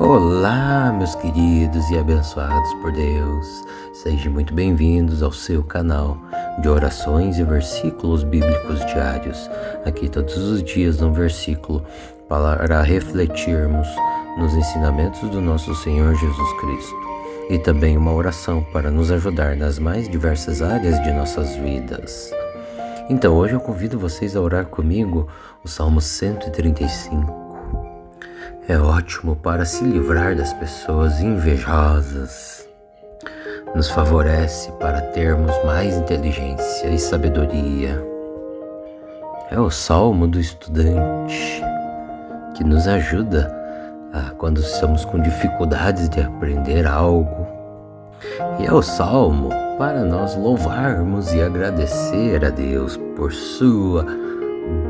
Olá, meus queridos e abençoados por Deus. Sejam muito bem-vindos ao seu canal de orações e versículos bíblicos diários. Aqui todos os dias um versículo para refletirmos nos ensinamentos do nosso Senhor Jesus Cristo. E também uma oração para nos ajudar nas mais diversas áreas de nossas vidas. Então hoje eu convido vocês a orar comigo o Salmo 135. É ótimo para se livrar das pessoas invejosas. Nos favorece para termos mais inteligência e sabedoria. É o Salmo do estudante, que nos ajuda quando estamos com dificuldades de aprender algo. E é o Salmo para nós louvarmos e agradecer a Deus por sua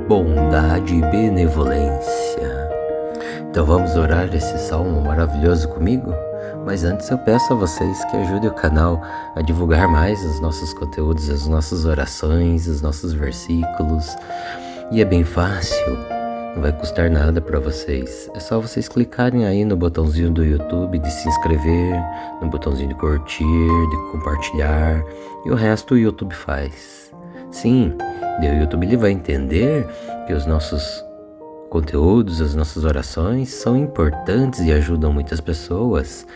bondade e benevolência. Então vamos orar esse salmo maravilhoso comigo? Mas antes eu peço a vocês que ajudem o canal a divulgar mais os nossos conteúdos, as nossas orações, os nossos versículos. E é bem fácil, não vai custar nada para vocês. É só vocês clicarem aí no botãozinho do YouTube de se inscrever, no botãozinho de curtir, de compartilhar, e o resto o YouTube faz. Sim, o YouTube ele vai entender que os nossos conteúdos, as nossas orações são importantes e ajudam muitas pessoas.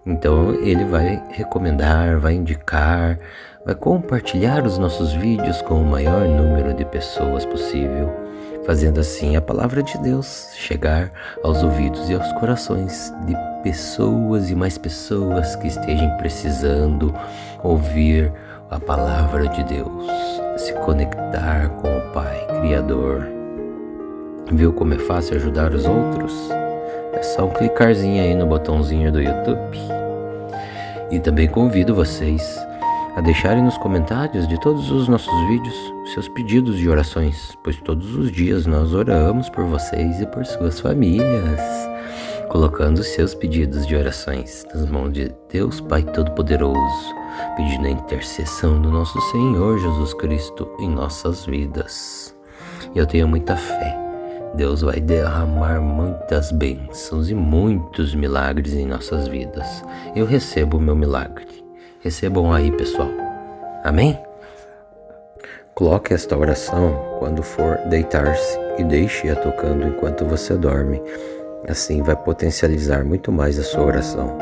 Então ele vai recomendar, vai indicar, vai compartilhar os nossos vídeos com o maior número de pessoas possível, fazendo assim a palavra de Deus chegar aos ouvidos e aos corações de pessoas e mais pessoas que estejam precisando ouvir a palavra de Deus, se conectar com o Pai Criador. Viu como é fácil ajudar os outros? É só um clicarzinho aí no botãozinho do YouTube. E também convido vocês a deixarem nos comentários de todos os nossos vídeos seus pedidos de orações, pois todos os dias nós oramos por vocês e por suas famílias, colocando seus pedidos de orações nas mãos de Deus Pai Todo-Poderoso, pedindo a intercessão do nosso Senhor Jesus Cristo em nossas vidas. E eu tenho muita fé. Deus vai derramar muitas bênçãos e muitos milagres em nossas vidas. Eu recebo o meu milagre. Recebam aí, pessoal. Amém? Coloque esta oração quando for deitar-se e deixe-a tocando enquanto você dorme. Assim vai potencializar muito mais a sua oração.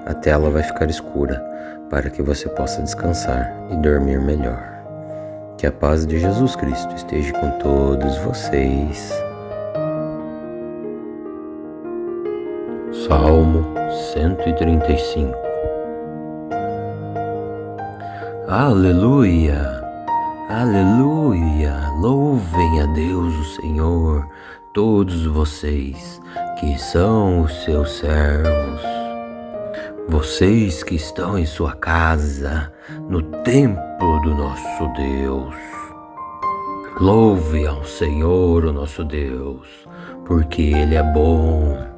A tela vai ficar escura para que você possa descansar e dormir melhor. Que a paz de Jesus Cristo esteja com todos vocês. Salmo 135. Aleluia, aleluia, louvem a Deus o Senhor, todos vocês que são os seus servos, vocês que estão em sua casa, no templo do nosso Deus. Louve ao Senhor o nosso Deus, porque Ele é bom.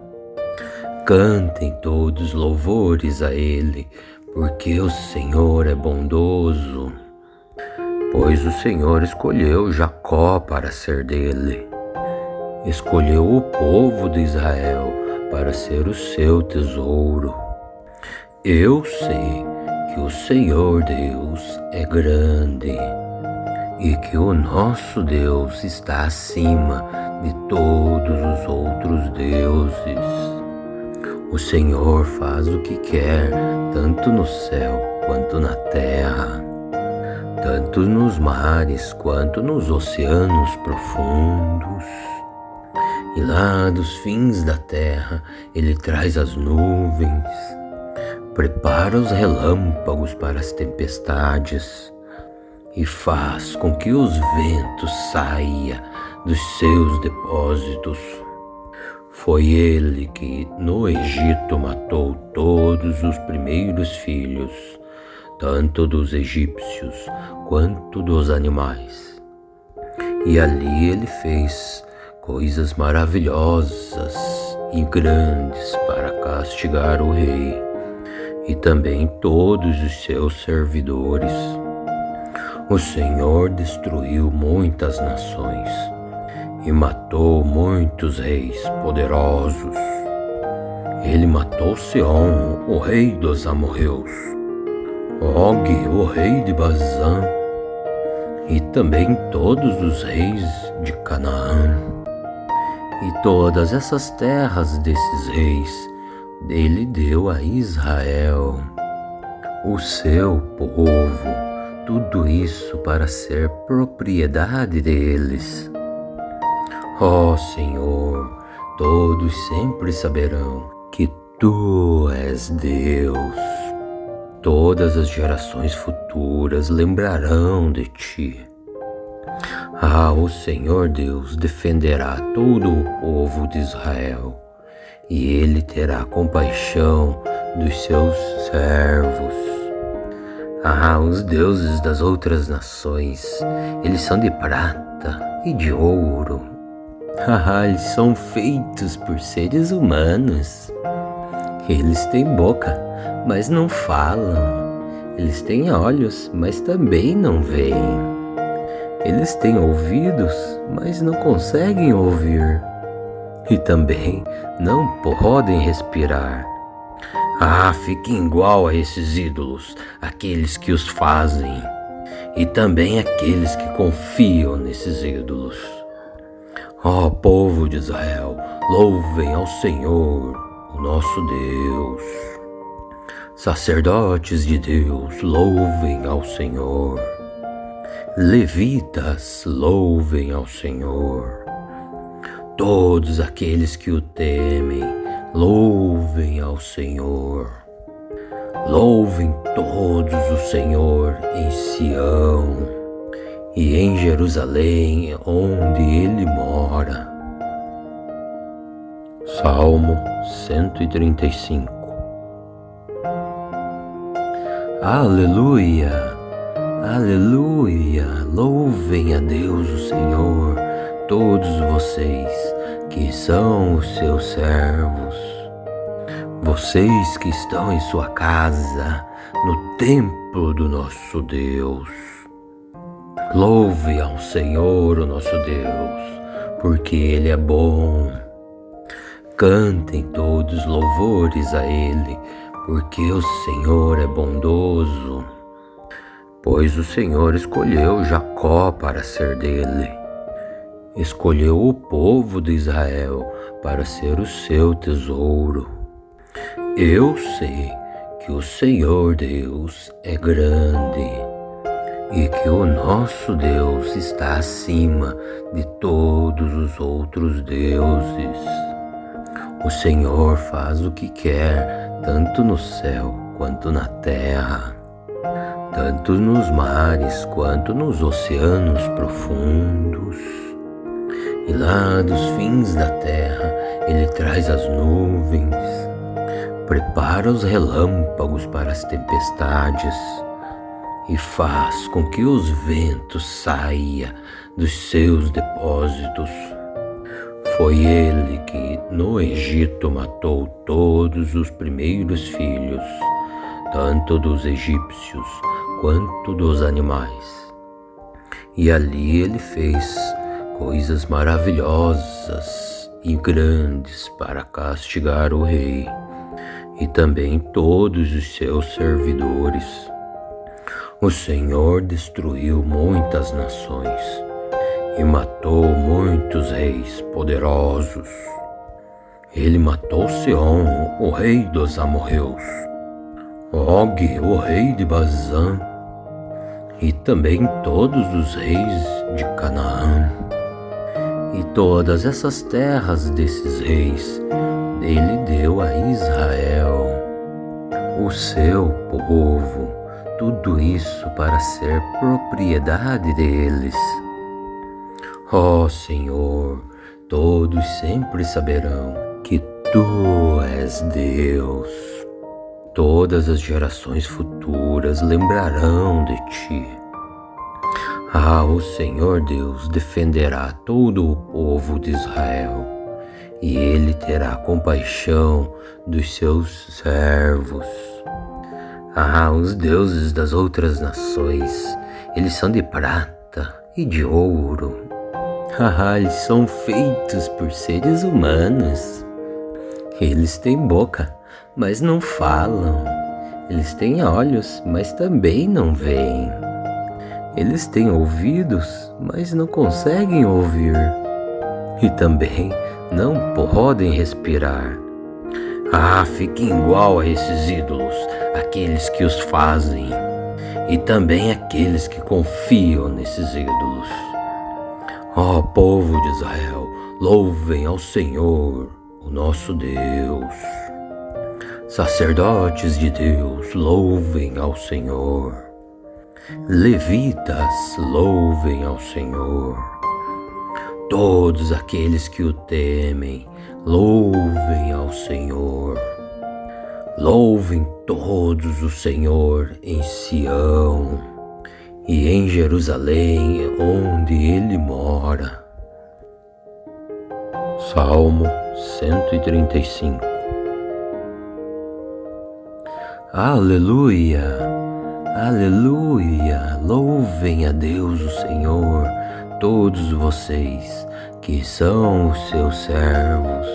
Cantem todos louvores a Ele, porque o Senhor é bondoso. Pois o Senhor escolheu Jacó para ser dele. Escolheu o povo de Israel para ser o seu tesouro. Eu sei que o Senhor Deus é grande e que o nosso Deus está acima de todos os outros deuses. O Senhor faz o que quer, tanto no céu quanto na terra, tanto nos mares quanto nos oceanos profundos. E lá dos fins da terra Ele traz as nuvens, prepara os relâmpagos para as tempestades e faz com que os ventos saiam dos seus depósitos. Foi Ele que no Egito matou todos os primeiros filhos, tanto dos egípcios quanto dos animais. E ali Ele fez coisas maravilhosas e grandes para castigar o rei e também todos os seus servidores. O Senhor destruiu muitas nações e matou muitos reis poderosos. Ele matou Seom, o rei dos amorreus, Og, o rei de Bazã, e também todos os reis de Canaã. E todas essas terras desses reis ele deu a Israel, o seu povo, tudo isso para ser propriedade deles. Ó Senhor, todos sempre saberão que Tu és Deus. Todas as gerações futuras lembrarão de Ti. O Senhor Deus defenderá todo o povo de Israel, e Ele terá compaixão dos seus servos. Os deuses das outras nações, eles são de prata e de ouro. Eles são feitos por seres humanos. Eles têm boca, mas não falam. Eles têm olhos, mas também não veem. Eles têm ouvidos, mas não conseguem ouvir. E também não podem respirar. Fiquem igual a esses ídolos, aqueles que os fazem, e também aqueles que confiam nesses ídolos. Ó povo de Israel, louvem ao Senhor, o nosso Deus. Sacerdotes de Deus, louvem ao Senhor. Levitas, louvem ao Senhor. Todos aqueles que o temem, louvem ao Senhor. Louvem todos o Senhor em Sião e em Jerusalém, onde Ele mora. Salmo 135. Aleluia, aleluia, louvem a Deus o Senhor, todos vocês que são os seus servos, vocês que estão em sua casa, no templo do nosso Deus. Louve ao Senhor, o nosso Deus, porque Ele é bom. Cantem todos louvores a Ele, porque o Senhor é bondoso. Pois o Senhor escolheu Jacó para ser dele. Escolheu o povo de Israel para ser o seu tesouro. Eu sei que o Senhor Deus é grande e que o nosso Deus está acima de todos os outros deuses. O Senhor faz o que quer, tanto no céu quanto na terra, tanto nos mares quanto nos oceanos profundos. E lá dos fins da terra Ele traz as nuvens, prepara os relâmpagos para as tempestades e faz com que os ventos saiam dos seus depósitos. Foi Ele que no Egito matou todos os primeiros filhos, tanto dos egípcios quanto dos animais. E ali Ele fez coisas maravilhosas e grandes para castigar o rei e também todos os seus servidores. O Senhor destruiu muitas nações e matou muitos reis poderosos. Ele matou Seom, o rei dos amorreus, Og, o rei de Bazã, e também todos os reis de Canaã. E todas essas terras desses reis Ele deu a Israel, o seu povo, tudo isso para ser propriedade deles. Ó Senhor, todos sempre saberão que Tu és Deus. Todas as gerações futuras lembrarão de Ti. O Senhor Deus defenderá todo o povo de Israel, e Ele terá compaixão dos seus servos. Os deuses das outras nações, eles são de prata e de ouro. Eles são feitos por seres humanos. Eles têm boca, mas não falam. Eles têm olhos, mas também não veem. Eles têm ouvidos, mas não conseguem ouvir. E também não podem respirar. Fiquem igual a esses ídolos, aqueles que os fazem, e também aqueles que confiam nesses ídolos. Ó povo de Israel, louvem ao Senhor, o nosso Deus. Sacerdotes de Deus, louvem ao Senhor. Levitas, louvem ao Senhor. Todos aqueles que o temem, louvem ao Senhor. Louvem todos o Senhor em Sião e em Jerusalém, onde Ele mora. Salmo 135. Aleluia, aleluia, louvem a Deus o Senhor, todos vocês que são os seus servos,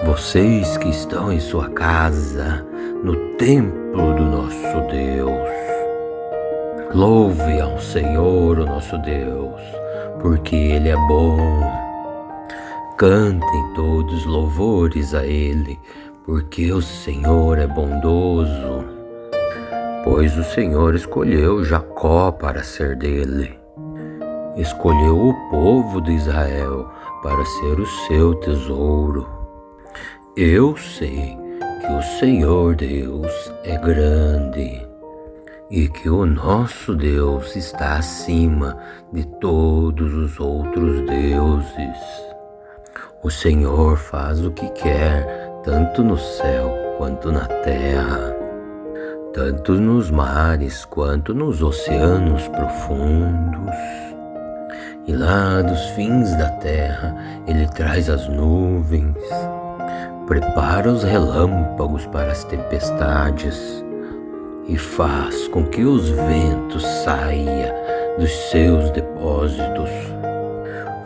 vocês que estão em sua casa, no templo do nosso Deus. Louve ao Senhor o nosso Deus, porque Ele é bom. Cantem todos louvores a Ele, porque o Senhor é bondoso. Pois o Senhor escolheu Jacó para ser dele. Escolheu o povo de Israel para ser o seu tesouro. Eu sei que o Senhor Deus é grande e que o nosso Deus está acima de todos os outros deuses. O Senhor faz o que quer, tanto no céu quanto na terra, tanto nos mares quanto nos oceanos profundos. E lá dos fins da terra Ele traz as nuvens, prepara os relâmpagos para as tempestades e faz com que os ventos saiam dos seus depósitos.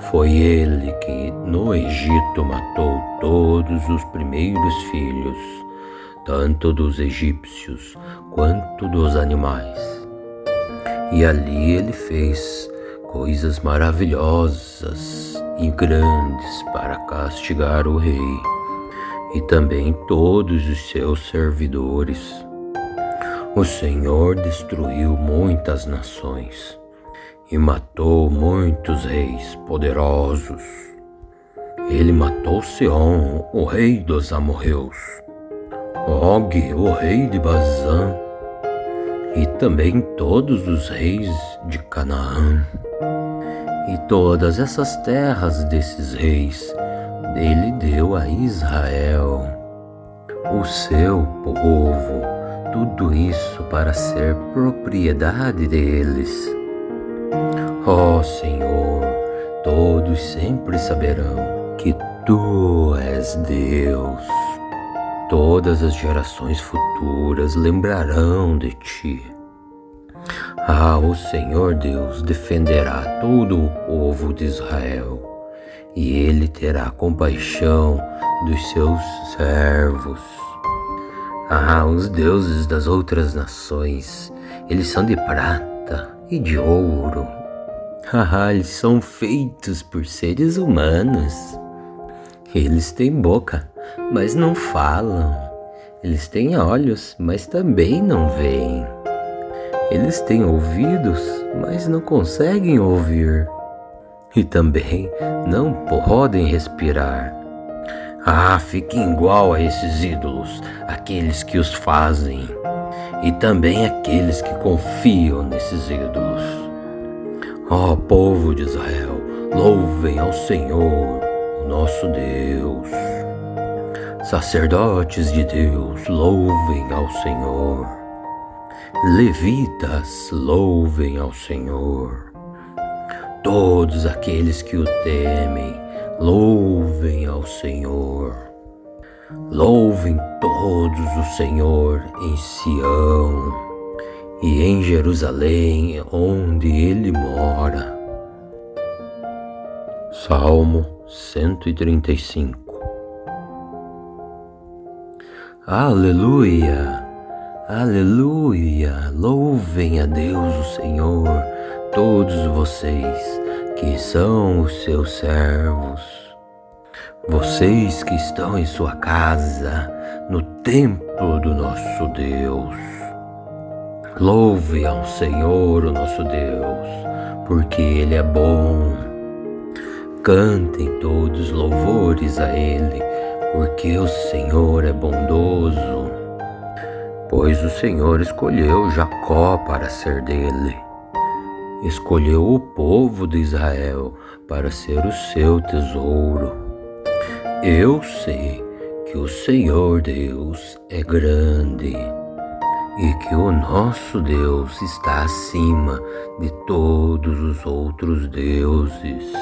Foi Ele que no Egito matou todos os primeiros filhos, tanto dos egípcios quanto dos animais. E ali Ele fez coisas maravilhosas e grandes para castigar o rei e também todos os seus servidores. O Senhor destruiu muitas nações e matou muitos reis poderosos. Ele matou Seom, o rei dos amorreus, Og, o rei de Bazã, e também todos os reis de Canaã. E todas essas terras desses reis Ele deu a Israel, o seu povo, tudo isso para ser propriedade deles. Ó Senhor, todos sempre saberão que Tu és Deus. Todas as gerações futuras lembrarão de Ti. O Senhor Deus defenderá todo o povo de Israel, e Ele terá compaixão dos seus servos. Os deuses das outras nações, eles são de prata e de ouro. Eles são feitos por seres humanos. Eles têm boca, mas não falam. Eles têm olhos, mas também não veem. Eles têm ouvidos, mas não conseguem ouvir. E também não podem respirar. Fiquem igual a esses ídolos, aqueles que os fazem, e também aqueles que confiam nesses ídolos. Ó povo de Israel, louvem ao Senhor, o nosso Deus. Sacerdotes de Deus, louvem ao Senhor. Levitas, louvem ao Senhor. Todos aqueles que o temem, louvem ao Senhor. Louvem todos o Senhor em Sião e em Jerusalém, onde Ele mora. Salmo 135. Aleluia, aleluia, louvem a Deus o Senhor, todos vocês que são os seus servos, vocês que estão em sua casa, no templo do nosso Deus. Louve ao Senhor o nosso Deus, porque Ele é bom. Cantem todos louvores a Ele, porque o Senhor é bondoso. Pois o Senhor escolheu Jacó para ser dele. Escolheu o povo de Israel para ser o seu tesouro. Eu sei que o Senhor Deus é grande e que o nosso Deus está acima de todos os outros deuses.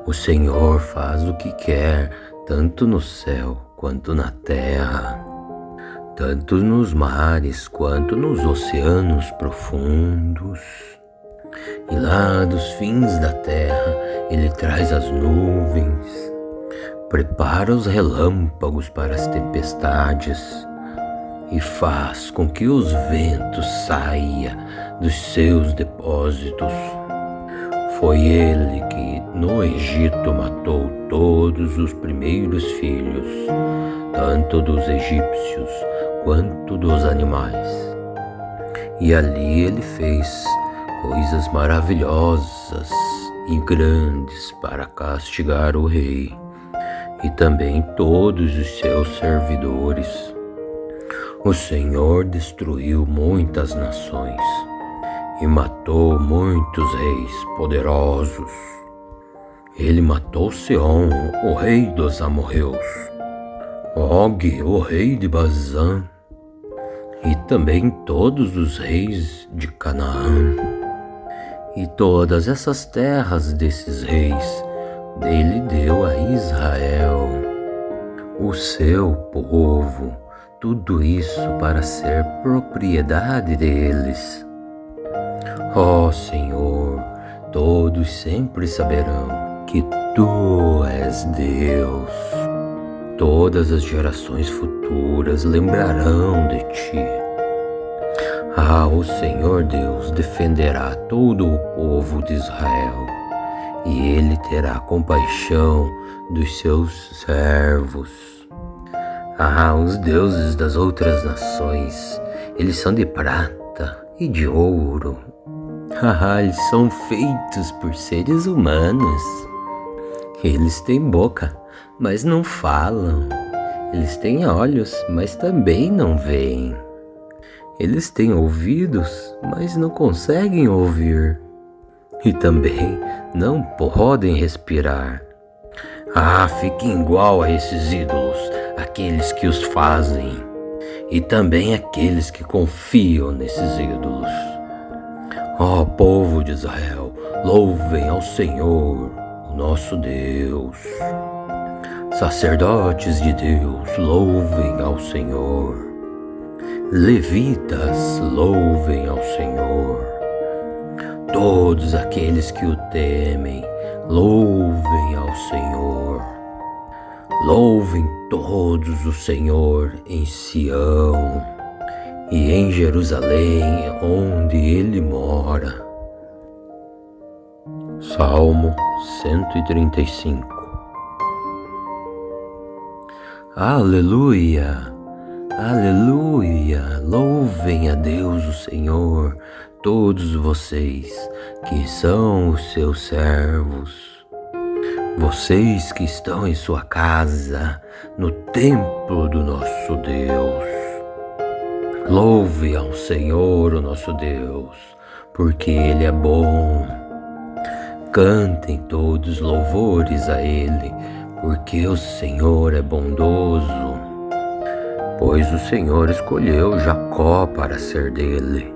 O Senhor faz o que quer, tanto no céu quanto na terra, tanto nos mares quanto nos oceanos profundos. E lá dos fins da terra Ele traz as nuvens, prepara os relâmpagos para as tempestades e faz com que os ventos saiam dos seus depósitos. Foi Ele que no Egito matou todos os primeiros filhos, tanto dos egípcios quanto dos animais. E ali Ele fez coisas maravilhosas e grandes para castigar o rei e também todos os seus servidores. O Senhor destruiu muitas nações e matou muitos reis poderosos. Ele matou Seom, o rei dos amorreus, Og, o rei de Bazã, e também todos os reis de Canaã. E todas essas terras desses reis Ele deu a Israel, o seu povo, tudo isso para ser propriedade deles. Ó Senhor, todos sempre saberão que Tu és Deus. Todas as gerações futuras lembrarão de Ti. O Senhor Deus defenderá todo o povo de Israel, e Ele terá compaixão dos seus servos. Os deuses das outras nações, eles são de prata e de ouro. Eles são feitos por seres humanos. Eles têm boca, mas não falam. Eles têm olhos, mas também não veem. Eles têm ouvidos, mas não conseguem ouvir. E também não podem respirar. Fiquem igual a esses ídolos, aqueles que os fazem, e também aqueles que confiam nesses ídolos. Ó povo de Israel, louvem ao Senhor, o nosso Deus. Sacerdotes de Deus, louvem ao Senhor. Levitas, louvem ao Senhor. Todos aqueles que o temem, louvem ao Senhor. Louvem todos o Senhor em Sião e em Jerusalém, onde Ele mora. Salmo 135. Aleluia, aleluia, louvem a Deus o Senhor, todos vocês que são os seus servos. Vocês que estão em sua casa, no templo do nosso Deus. Louve ao Senhor, o nosso Deus, porque Ele é bom. Cantem todos louvores a Ele, porque o Senhor é bondoso. Pois o Senhor escolheu Jacó para ser dele.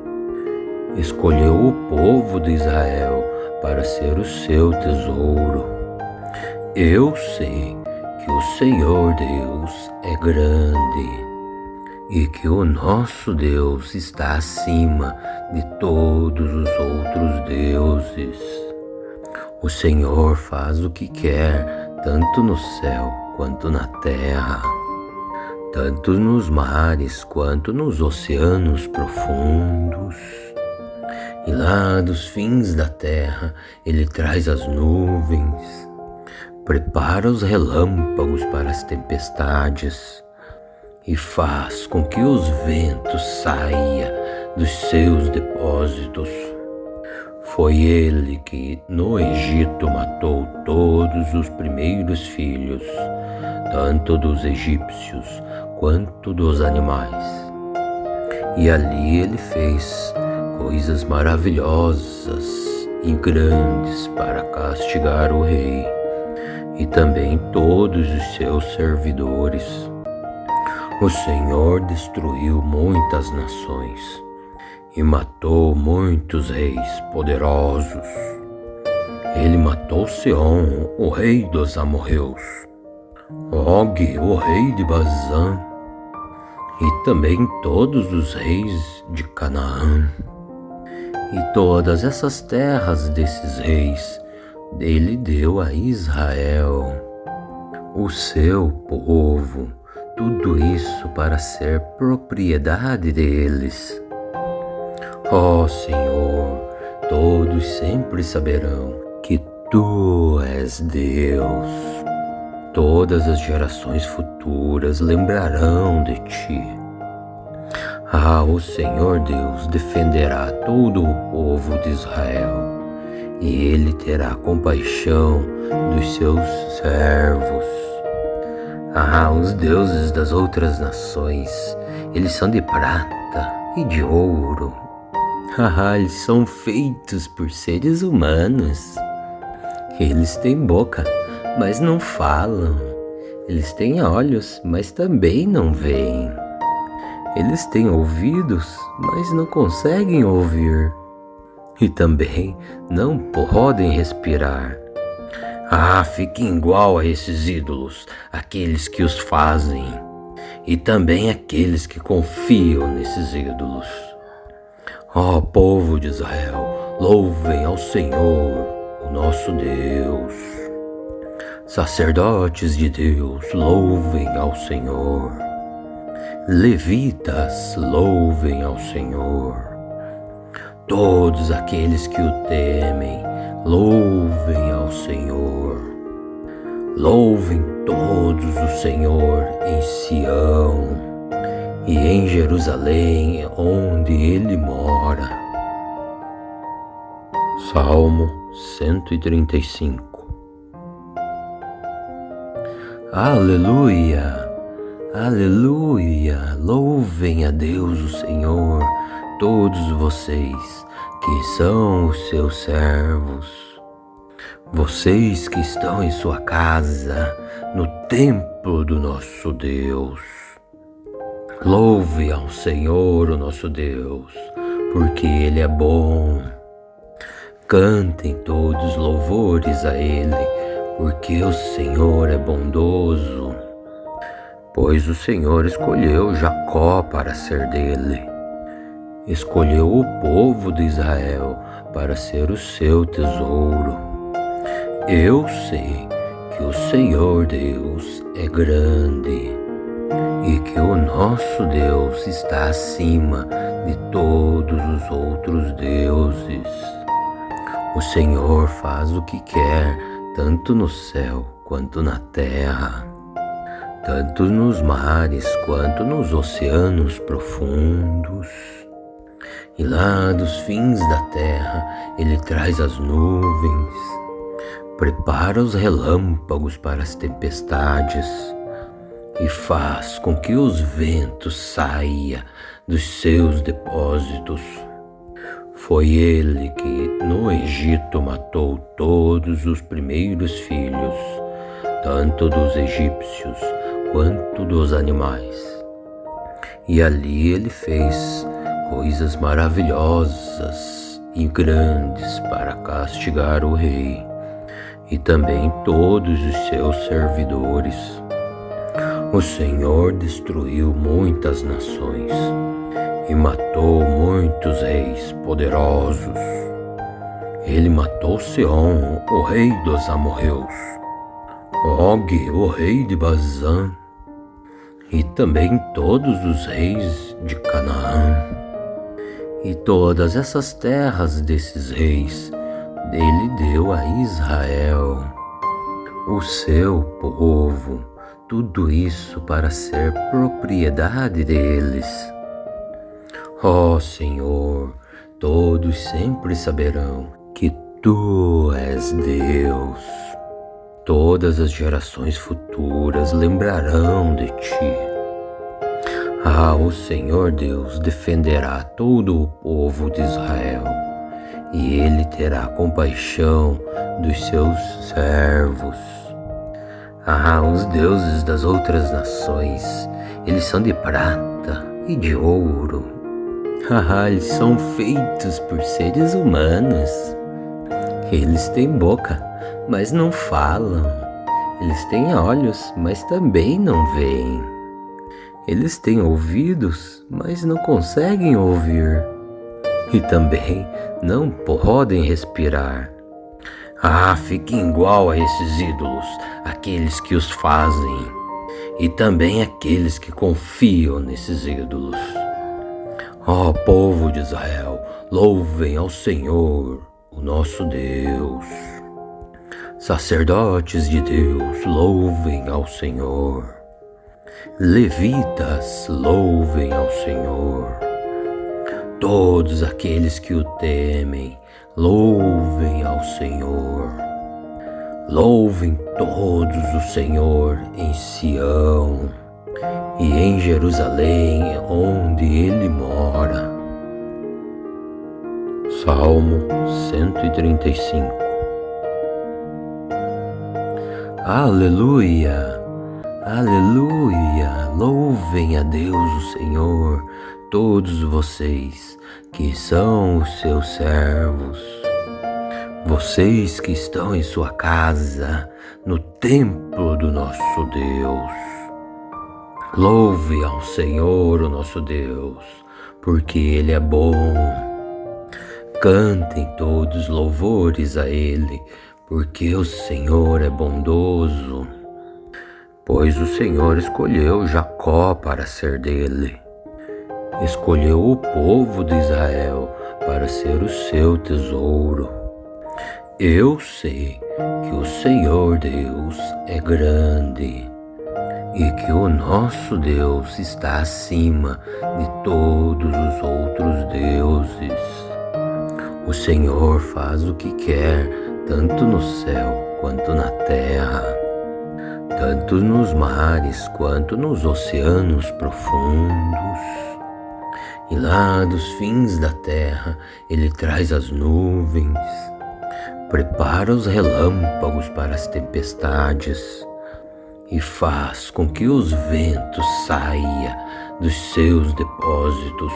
Escolheu o povo de Israel para ser o seu tesouro. Eu sei que o Senhor Deus é grande e que o nosso Deus está acima de todos os outros deuses. O Senhor faz o que quer, tanto no céu quanto na terra, tanto nos mares quanto nos oceanos profundos. E lá dos fins da terra ele traz as nuvens, prepara os relâmpagos para as tempestades e faz com que os ventos saiam dos seus depósitos. Foi ele que no Egito matou todos os primeiros filhos, tanto dos egípcios quanto dos animais. E ali ele fez coisas maravilhosas e grandes para castigar o rei e também todos os seus servidores. O Senhor destruiu muitas nações e matou muitos reis poderosos. Ele matou Seom, o rei dos amorreus, Og, o rei de Bazã, e também todos os reis de Canaã. E todas essas terras desses reis ele deu a Israel, o seu povo, tudo isso para ser propriedade deles. Ó Senhor, todos sempre saberão que Tu és Deus. Todas as gerações futuras lembrarão de Ti. O Senhor Deus defenderá todo o povo de Israel, e Ele terá compaixão dos seus servos. Os deuses das outras nações, eles são de prata e de ouro. Eles são feitos por seres humanos. Eles têm boca, mas não falam. Eles têm olhos, mas também não veem. Eles têm ouvidos, mas não conseguem ouvir. E também não podem respirar. Fiquem igual a esses ídolos, aqueles que os fazem, e também aqueles que confiam nesses ídolos. Ó povo de Israel, louvem ao Senhor, o nosso Deus. Sacerdotes de Deus, louvem ao Senhor. Levitas, louvem ao Senhor. Todos aqueles que o temem, louvem ao Senhor. Louvem todos o Senhor em Sião e em Jerusalém, onde Ele mora. Salmo 135. Aleluia, aleluia, louvem a Deus o Senhor, todos vocês que são os seus servos, vocês que estão em sua casa, no templo do nosso Deus. Louve ao Senhor, o nosso Deus, porque Ele é bom. Cantem todos louvores a Ele, porque o Senhor é bondoso. Pois o Senhor escolheu Jacó para ser dele. Escolheu o povo de Israel para ser o seu tesouro. Eu sei que o Senhor Deus é grande e que o nosso Deus está acima de todos os outros deuses. O Senhor faz o que quer, tanto no céu quanto na terra, tanto nos mares quanto nos oceanos profundos. E lá dos fins da terra ele traz as nuvens, prepara os relâmpagos para as tempestades e faz com que os ventos saiam dos seus depósitos. Foi ele que no Egito matou todos os primeiros filhos, tanto dos egípcios quanto dos animais. E ali ele fez coisas maravilhosas e grandes para castigar o rei e também todos os seus servidores. O Senhor destruiu muitas nações e matou muitos reis poderosos. Ele matou Seom, o rei dos amorreus, Og, o rei de Bazã, e também todos os reis de Canaã. E todas essas terras desses reis ele deu a Israel, o seu povo, tudo isso para ser propriedade deles. Ó Senhor, todos sempre saberão que Tu és Deus. Todas as gerações futuras lembrarão de Ti. O Senhor Deus defenderá todo o povo de Israel, e Ele terá compaixão dos seus servos. Os deuses das outras nações, eles são de prata e de ouro. Eles são feitos por seres humanos. Eles têm boca, mas não falam. Eles têm olhos, mas também não veem. Eles têm ouvidos, mas não conseguem ouvir. E também não podem respirar. Fiquem igual a esses ídolos, aqueles que os fazem, e também aqueles que confiam nesses ídolos. Ó povo de Israel, louvem ao Senhor, o nosso Deus. Sacerdotes de Deus, louvem ao Senhor. Levitas, louvem ao Senhor. Todos aqueles que o temem, louvem ao Senhor. Louvem todos o Senhor em Sião e em Jerusalém, onde Ele mora. Salmo 135. Aleluia, aleluia, louvem a Deus o Senhor, todos vocês que são os seus servos, vocês que estão em sua casa, no templo do nosso Deus. Louve ao Senhor, o nosso Deus, porque Ele é bom. Cantem todos louvores a Ele, porque o Senhor é bondoso. Pois o Senhor escolheu Jacó para ser dele. Escolheu o povo de Israel para ser o seu tesouro. Eu sei que o Senhor Deus é grande e que o nosso Deus está acima de todos os outros deuses. O Senhor faz o que quer, tanto no céu quanto na terra, tanto nos mares quanto nos oceanos profundos. E lá dos fins da terra Ele traz as nuvens, prepara os relâmpagos para as tempestades e faz com que os ventos saiam dos seus depósitos.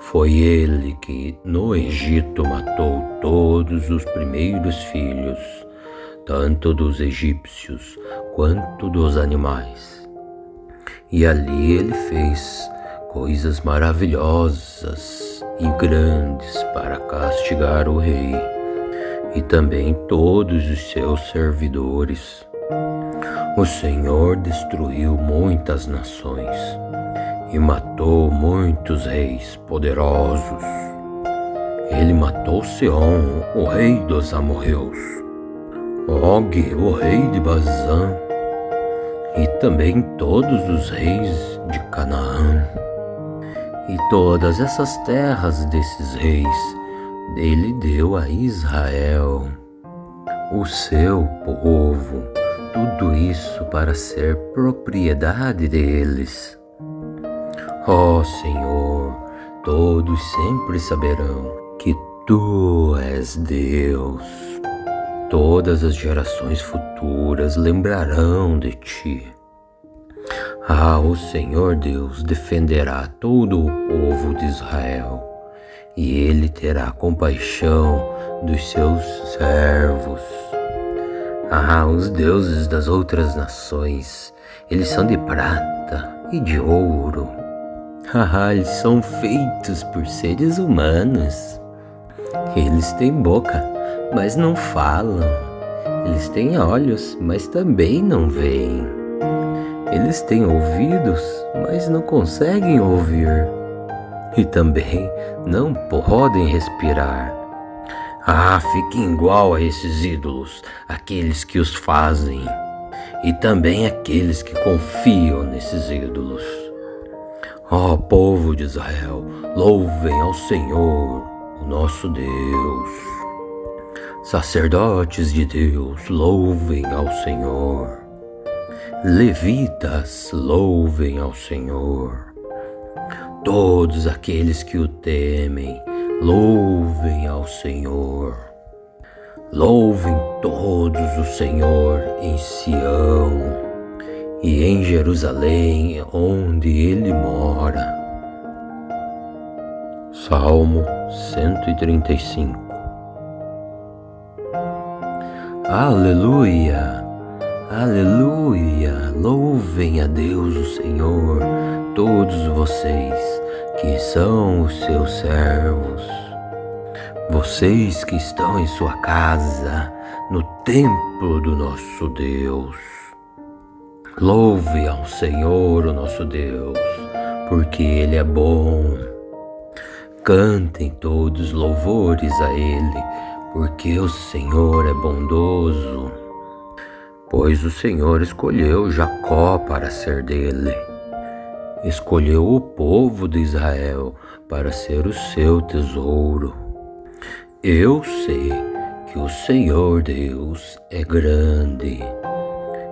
Foi Ele que no Egito matou todos os primeiros filhos, tanto dos egípcios quanto dos animais. E ali Ele fez coisas maravilhosas e grandes para castigar o rei e também todos os seus servidores. O Senhor destruiu muitas nações e matou muitos reis poderosos. Ele matou Seom, o rei dos amorreus, Og, o rei de Bazã, e também todos os reis de Canaã. E todas essas terras desses reis Ele deu a Israel, o seu povo, tudo isso para ser propriedade deles. Ó Senhor, todos sempre saberão que Tu és Deus. Todas as gerações futuras lembrarão de Ti. O Senhor Deus defenderá todo o povo de Israel, e Ele terá compaixão dos seus servos. Os deuses das outras nações, eles são de prata e de ouro. Eles são feitos por seres humanos. Eles têm boca, mas não falam. Eles têm olhos, mas também não veem. Eles têm ouvidos, mas não conseguem ouvir. E também não podem respirar. Fiquem igual a esses ídolos, aqueles que os fazem, e também aqueles que confiam nesses ídolos. Povo de Israel, louvem ao Senhor, o nosso Deus. Sacerdotes de Deus, louvem ao Senhor. Levitas, louvem ao Senhor. Todos aqueles que o temem, louvem ao Senhor. Louvem todos o Senhor em Sião e em Jerusalém, onde Ele mora. Salmo 135. Aleluia! Aleluia! Louvem a Deus o Senhor, todos vocês que são os seus servos, vocês que estão em sua casa, no templo do nosso Deus. Louve ao Senhor, o nosso Deus, porque Ele é bom. Cantem todos louvores a Ele, porque o Senhor é bondoso. Pois o Senhor escolheu Jacó para ser dele. Escolheu o povo de Israel para ser o seu tesouro. Eu sei que o Senhor Deus é grande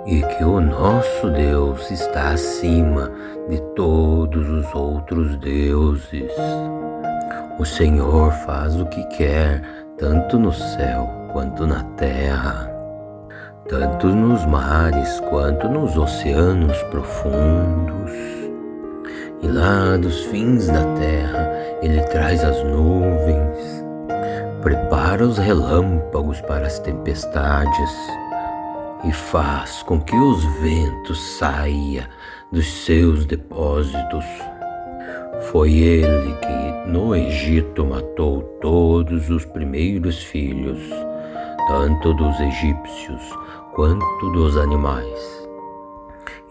e que o nosso Deus está acima de todos os outros deuses. O Senhor faz o que quer, tanto no céu quanto na terra, tanto nos mares quanto nos oceanos profundos. E lá dos fins da terra Ele traz as nuvens, prepara os relâmpagos para as tempestades e faz com que os ventos saiam dos seus depósitos. Foi Ele que no Egito matou todos os primeiros filhos, tanto dos egípcios quanto dos animais.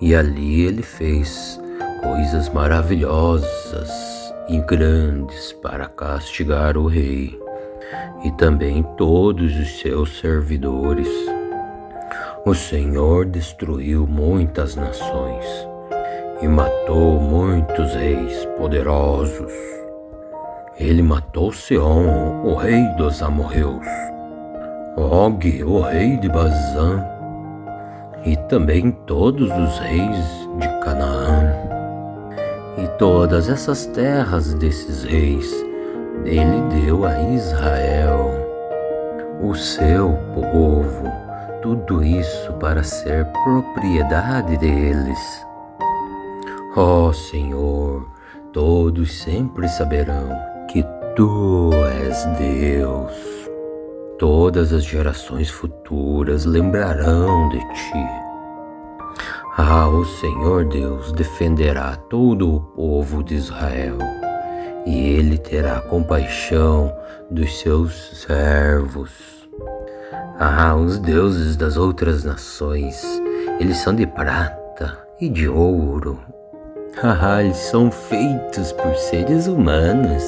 E ali Ele fez coisas maravilhosas e grandes para castigar o rei e também todos os seus servidores. O Senhor destruiu muitas nações e matou muitos reis poderosos. Ele matou Seom, o rei dos amorreus, Og, o rei de Bazã, e também todos os reis de Canaã. E todas essas terras desses reis Ele deu a Israel, o seu povo, tudo isso para ser propriedade deles. Ó Senhor, todos sempre saberão que Tu és Deus. Todas as gerações futuras lembrarão de Ti. O Senhor Deus defenderá todo o povo de Israel, e Ele terá compaixão dos seus servos. Os deuses das outras nações, eles são de prata e de ouro. Eles são feitos por seres humanos.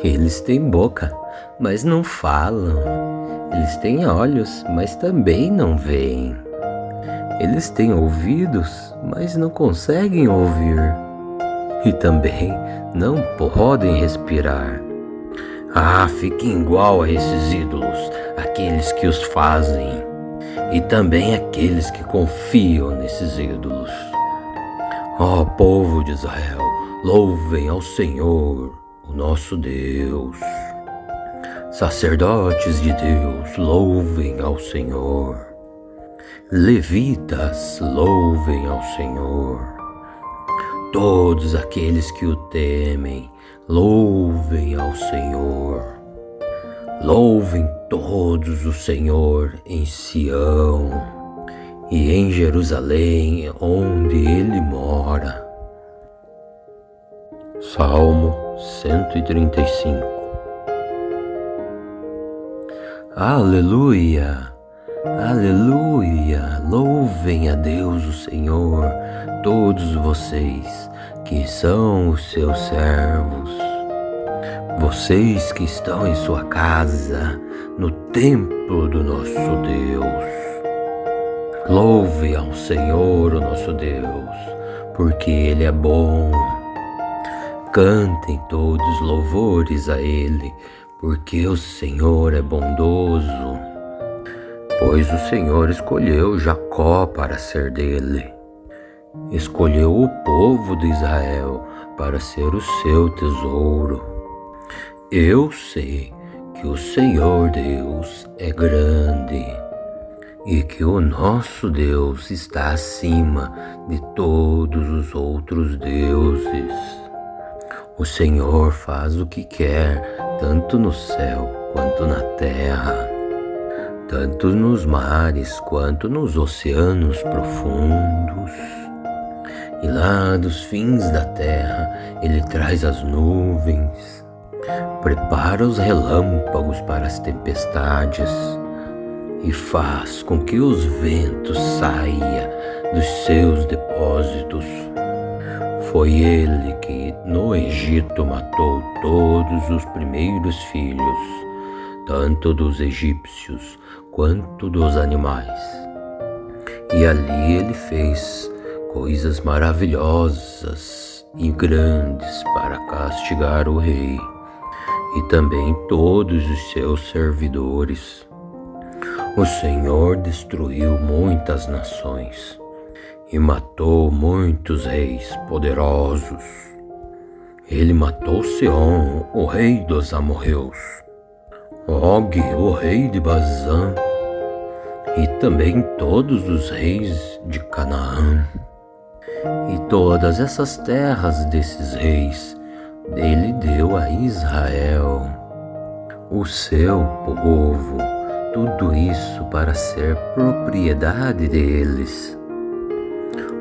Eles têm boca, mas não falam. Eles têm olhos, mas também não veem. Eles têm ouvidos, mas não conseguem ouvir. E também não podem respirar. Fiquem igual a esses ídolos, aqueles que os fazem, e também aqueles que confiam nesses ídolos. Povo de Israel, louvem ao Senhor, o nosso Deus. Sacerdotes de Deus, louvem ao Senhor. Levitas, louvem ao Senhor. Todos aqueles que o temem, louvem ao Senhor. Louvem todos o Senhor em Sião e em Jerusalém, onde Ele mora. Salmo 135. Aleluia! Aleluia! Louvem a Deus o Senhor, todos vocês que são os seus servos, vocês que estão em sua casa, no templo do nosso Deus. Louve ao Senhor o nosso Deus, porque Ele é bom. Cantem todos louvores a Ele, porque o Senhor é bondoso. Pois o Senhor escolheu Jacó para ser dele. Escolheu o povo de Israel para ser o seu tesouro. Eu sei que o Senhor Deus é grande e que o nosso Deus está acima de todos os outros deuses. O Senhor faz o que quer, tanto no céu quanto na terra, tanto nos mares quanto nos oceanos profundos. E lá dos fins da terra Ele traz as nuvens, prepara os relâmpagos para as tempestades e faz com que os ventos saiam dos seus depósitos. Foi Ele que no Egito matou todos os primeiros filhos, tanto dos egípcios quanto dos animais. E ali Ele fez coisas maravilhosas e grandes para castigar o rei e também todos os seus servidores. O Senhor destruiu muitas nações e matou muitos reis poderosos. Ele matou Seom, o rei dos amorreus, Og, o rei de Bazã, e também todos os reis de Canaã. E todas essas terras desses reis Ele deu a Israel, o seu povo, tudo isso para ser propriedade deles.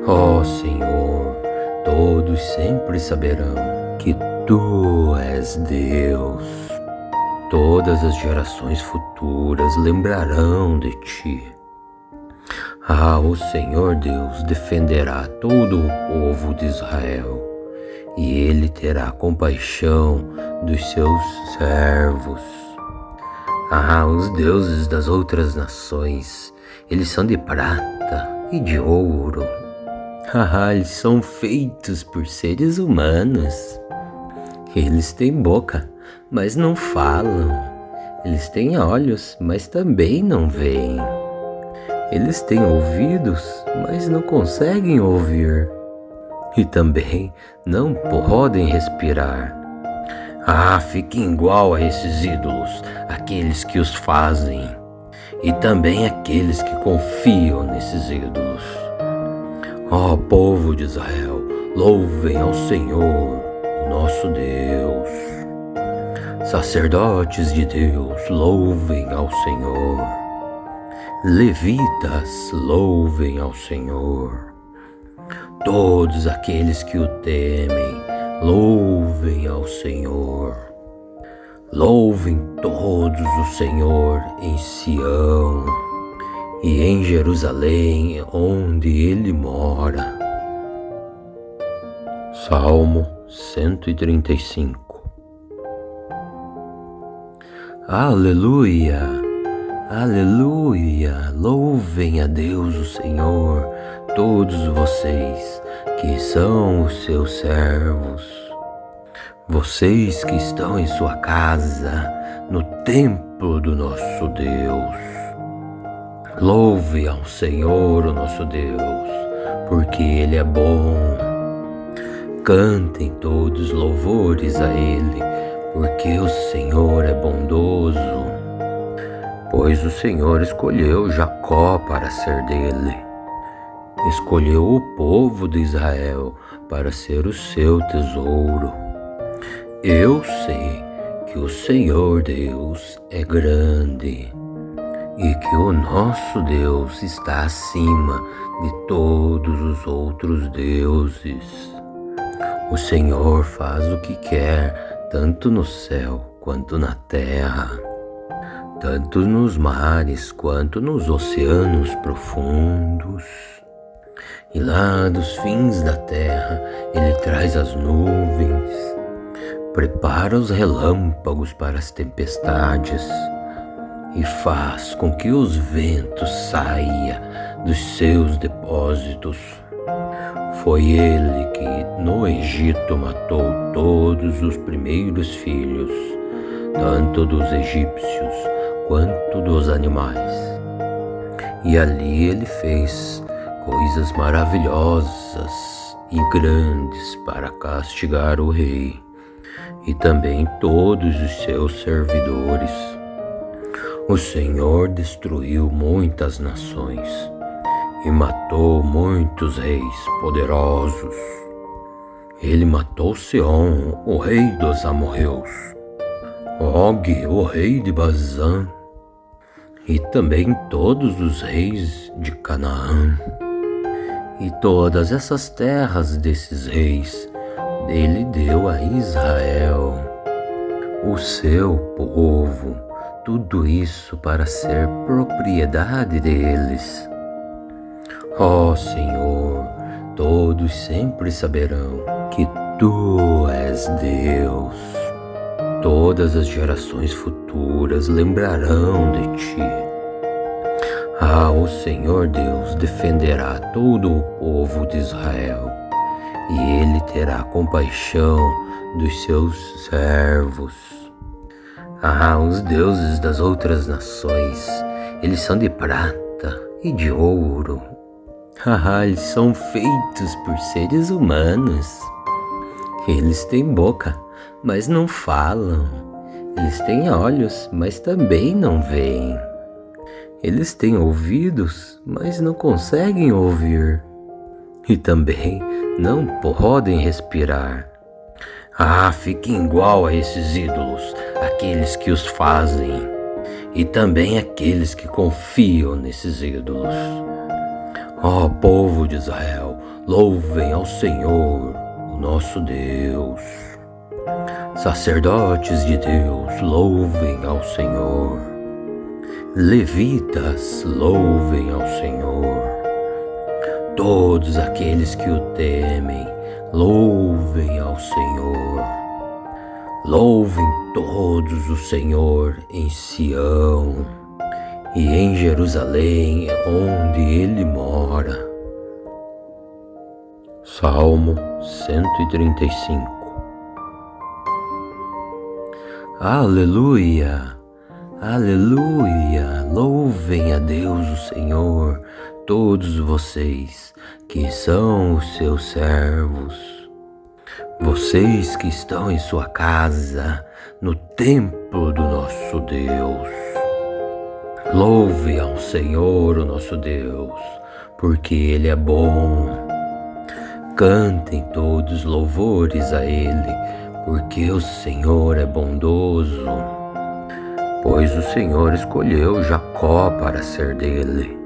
Ó Senhor, todos sempre saberão que Tu és Deus. Todas as gerações futuras lembrarão de Ti. O Senhor Deus defenderá todo o povo de Israel, e Ele terá compaixão dos seus servos. Os deuses das outras nações, eles são de prata e de ouro. Eles são feitos por seres humanos. Eles têm boca, mas não falam. Eles têm olhos, mas também não veem. Eles têm ouvidos, mas não conseguem ouvir. E também não podem respirar. Fiquem igual a esses ídolos, aqueles que os fazem, e também aqueles que confiam nesses ídolos. Ó povo de Israel, louvem ao Senhor, o nosso Deus. Sacerdotes de Deus, louvem ao Senhor. Levitas, louvem ao Senhor. Todos aqueles que o temem, louvem ao Senhor. Louvem todos o Senhor em Sião e em Jerusalém, onde Ele mora. Salmo 135. Aleluia, aleluia, louvem a Deus o Senhor, todos vocês que são os seus servos, vocês que estão em sua casa, no templo do nosso Deus. Louve ao Senhor o nosso Deus, porque Ele é bom. Cantem todos louvores a Ele, porque o Senhor é bondoso. Pois o Senhor escolheu Jacó para ser dele. Escolheu o povo de Israel para ser o seu tesouro. Eu sei que o Senhor Deus é grande e que o nosso Deus está acima de todos os outros deuses. O Senhor faz o que quer, tanto no céu quanto na terra, tanto nos mares quanto nos oceanos profundos. E lá dos fins da terra ele traz as nuvens, prepara os relâmpagos para as tempestades e faz com que os ventos saiam dos seus depósitos. Foi ele que no Egito matou todos os primeiros filhos, tanto dos egípcios quanto dos animais. E ali ele fez coisas maravilhosas e grandes para castigar o rei e também todos os seus servidores. O Senhor destruiu muitas nações e matou muitos reis poderosos. Ele matou Seom, o rei dos amorreus, Og, o rei de Bazã, e também todos os reis de Canaã. E todas essas terras desses reis ele deu a Israel, o seu povo, tudo isso para ser propriedade deles. Ó Senhor, todos sempre saberão que Tu és Deus. Todas as gerações futuras lembrarão de Ti. O Senhor Deus defenderá todo o povo de Israel, e Ele terá compaixão dos seus servos. Os deuses das outras nações, eles são de prata e de ouro. Eles são feitos por seres humanos. Eles têm boca, mas não falam. Eles têm olhos, mas também não veem. Eles têm ouvidos, mas não conseguem ouvir. E também não podem respirar. Fiquem igual a esses ídolos, aqueles que os fazem, e também aqueles que confiam nesses ídolos. Ó povo de Israel, louvem ao Senhor, o nosso Deus. Sacerdotes de Deus, louvem ao Senhor. Levitas, louvem ao Senhor. Todos aqueles que o temem, louvem ao Senhor. Louvem todos o Senhor em Sião e em Jerusalém, onde Ele mora. Salmo 135. Aleluia! Aleluia! Louvem a Deus o Senhor, todos vocês que são os seus servos, vocês que estão em sua casa, no templo do nosso Deus. Louve ao Senhor, o nosso Deus, porque Ele é bom. Cantem todos louvores a Ele, porque o Senhor é bondoso. Pois o Senhor escolheu Jacó para ser dele.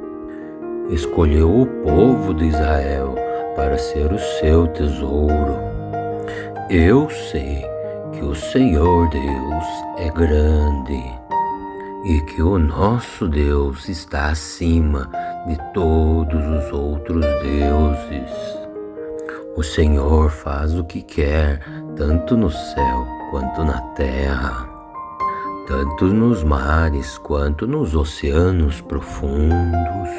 Escolheu o povo de Israel para ser o seu tesouro. Eu sei que o Senhor Deus é grande e que o nosso Deus está acima de todos os outros deuses. O Senhor faz o que quer, tanto no céu quanto na terra, tanto nos mares quanto nos oceanos profundos.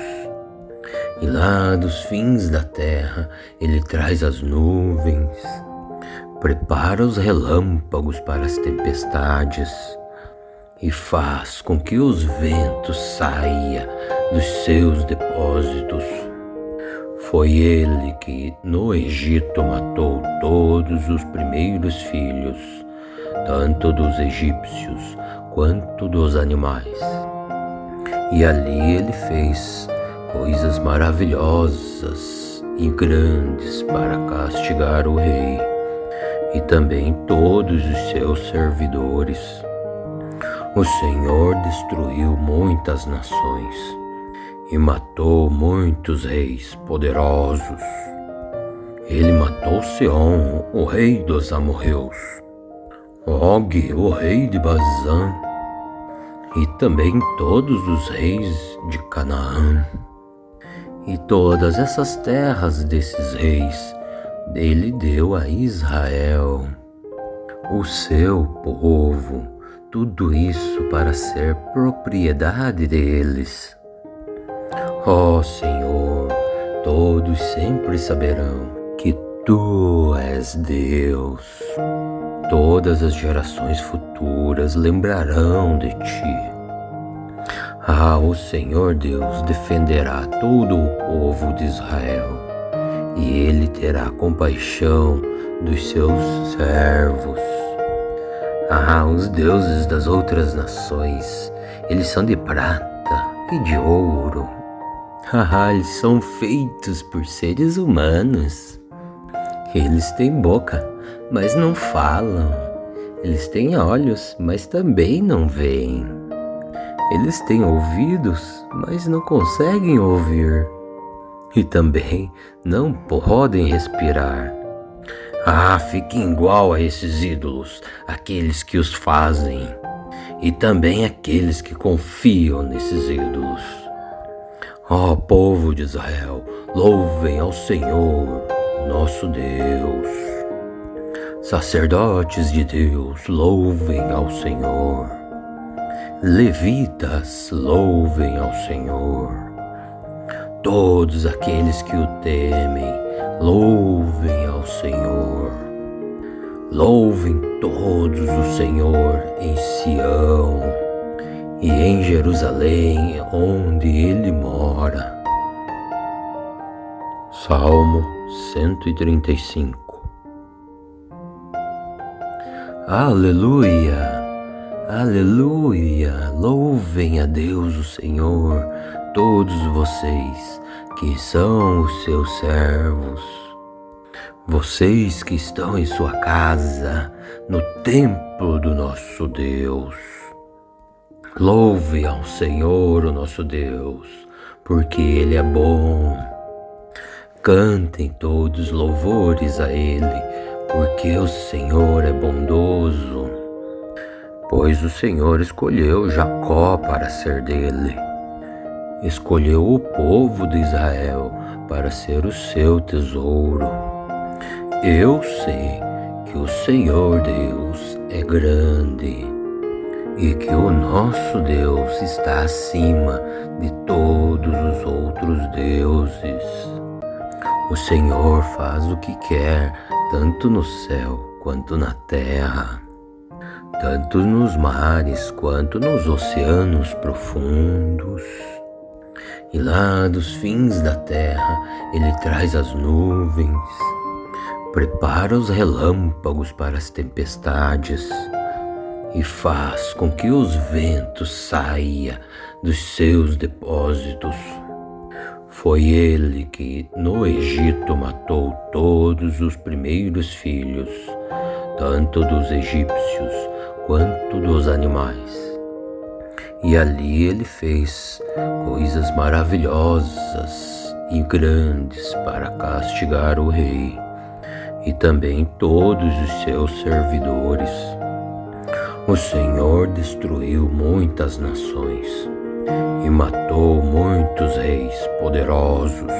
E lá dos fins da terra ele traz as nuvens, prepara os relâmpagos para as tempestades e faz com que os ventos saiam dos seus depósitos. Foi ele que no Egito matou todos os primeiros filhos, tanto dos egípcios quanto dos animais. E ali ele fez coisas maravilhosas e grandes para castigar o rei e também todos os seus servidores. O Senhor destruiu muitas nações e matou muitos reis poderosos. Ele matou Seom, o rei dos amorreus, Og, o rei de Bazã, e também todos os reis de Canaã. E todas essas terras desses reis ele deu a Israel, o seu povo, tudo isso para ser propriedade deles. Ó Senhor, todos sempre saberão que Tu és Deus. Todas as gerações futuras lembrarão de Ti. O Senhor Deus defenderá todo o povo de Israel, e Ele terá compaixão dos seus servos. Os deuses das outras nações, eles são de prata e de ouro. Eles são feitos por seres humanos. Eles têm boca, mas não falam. Eles têm olhos, mas também não veem. Eles têm ouvidos, mas não conseguem ouvir. E também não podem respirar. Fiquem igual a esses ídolos, aqueles que os fazem, e também aqueles que confiam nesses ídolos. Ó povo de Israel, louvem ao Senhor, nosso Deus. Sacerdotes de Deus, louvem ao Senhor. Levitas, louvem ao Senhor. Todos aqueles que o temem, louvem ao Senhor. Louvem todos o Senhor em Sião e em Jerusalém, onde Ele mora. Salmo 135. Aleluia! Aleluia! Louvem a Deus o Senhor, todos vocês que são os seus servos, vocês que estão em sua casa, no templo do nosso Deus. Louve ao Senhor, o nosso Deus, porque Ele é bom. Cantem todos louvores a Ele, porque o Senhor é bondoso. Pois o Senhor escolheu Jacó para ser dele. Escolheu o povo de Israel para ser o seu tesouro. Eu sei que o Senhor Deus é grande e que o nosso Deus está acima de todos os outros deuses. O Senhor faz o que quer, tanto no céu quanto na terra, tanto nos mares quanto nos oceanos profundos. E lá dos fins da terra Ele traz as nuvens, prepara os relâmpagos para as tempestades e faz com que os ventos saiam dos seus depósitos. Foi Ele que no Egito matou todos os primeiros filhos, tanto dos egípcios quanto dos animais. E ali Ele fez coisas maravilhosas e grandes para castigar o rei e também todos os seus servidores. O Senhor destruiu muitas nações e matou muitos reis poderosos.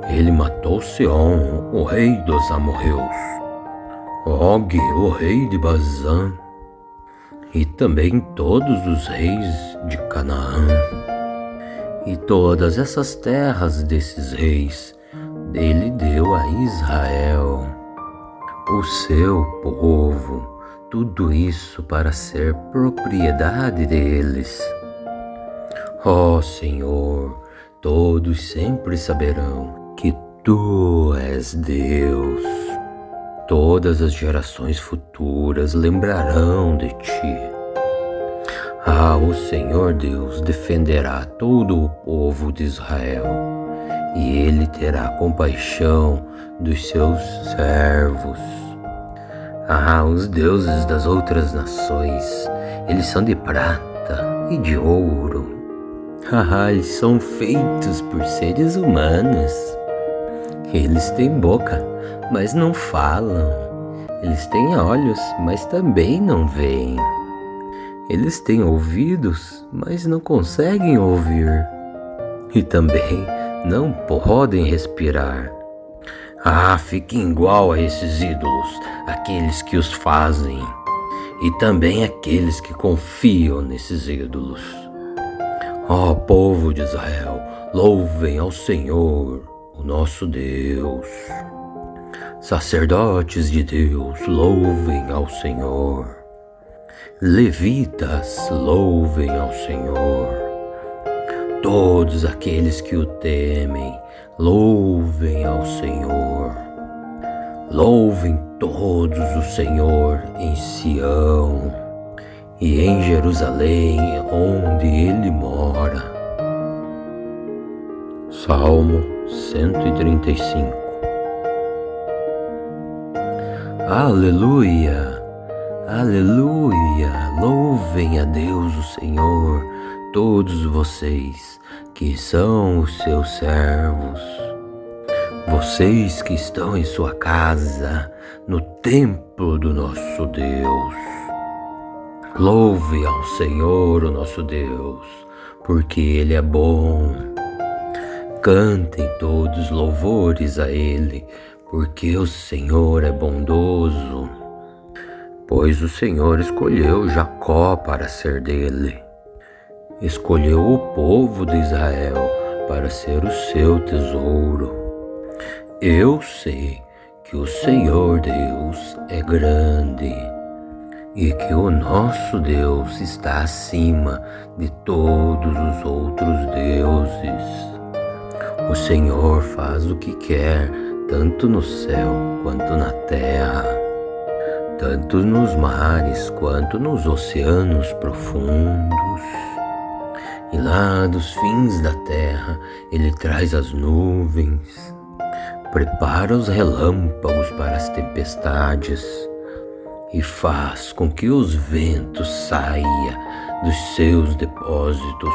Ele matou Seom, o rei dos amorreus, Og, o rei de Bazã, e também todos os reis de Canaã. E todas essas terras desses reis Ele deu a Israel, o seu povo, tudo isso para ser propriedade deles. Ó Senhor, todos sempre saberão que Tu és Deus. Todas as gerações futuras lembrarão de Ti. O Senhor Deus defenderá todo o povo de Israel, e Ele terá compaixão dos seus servos. Os deuses das outras nações, eles são de prata e de ouro. Eles são feitos por seres humanos. Eles têm boca, mas não falam. Eles têm olhos, mas também não veem. Eles têm ouvidos, mas não conseguem ouvir. E também não podem respirar. Fiquem igual a esses ídolos, aqueles que os fazem, e também aqueles que confiam nesses ídolos. Povo de Israel, louvem ao Senhor, o nosso Deus. Sacerdotes de Deus, louvem ao Senhor. Levitas, louvem ao Senhor. Todos aqueles que o temem, louvem ao Senhor. Louvem todos o Senhor em Sião e em Jerusalém, onde Ele mora. Salmo 135. Aleluia, aleluia, louvem a Deus o Senhor, todos vocês que são os seus servos. Vocês que estão em sua casa, no templo do nosso Deus. Louve ao Senhor, o nosso Deus, porque Ele é bom. Cantem todos louvores a Ele, porque o Senhor é bondoso. Pois o Senhor escolheu Jacó para ser dele. Escolheu o povo de Israel para ser o seu tesouro. Eu sei que o Senhor Deus é grande e que o nosso Deus está acima de todos os outros deuses. O Senhor faz o que quer, tanto no céu quanto na terra, tanto nos mares quanto nos oceanos profundos. E lá dos fins da terra Ele traz as nuvens, prepara os relâmpagos para as tempestades e faz com que os ventos saiam dos seus depósitos.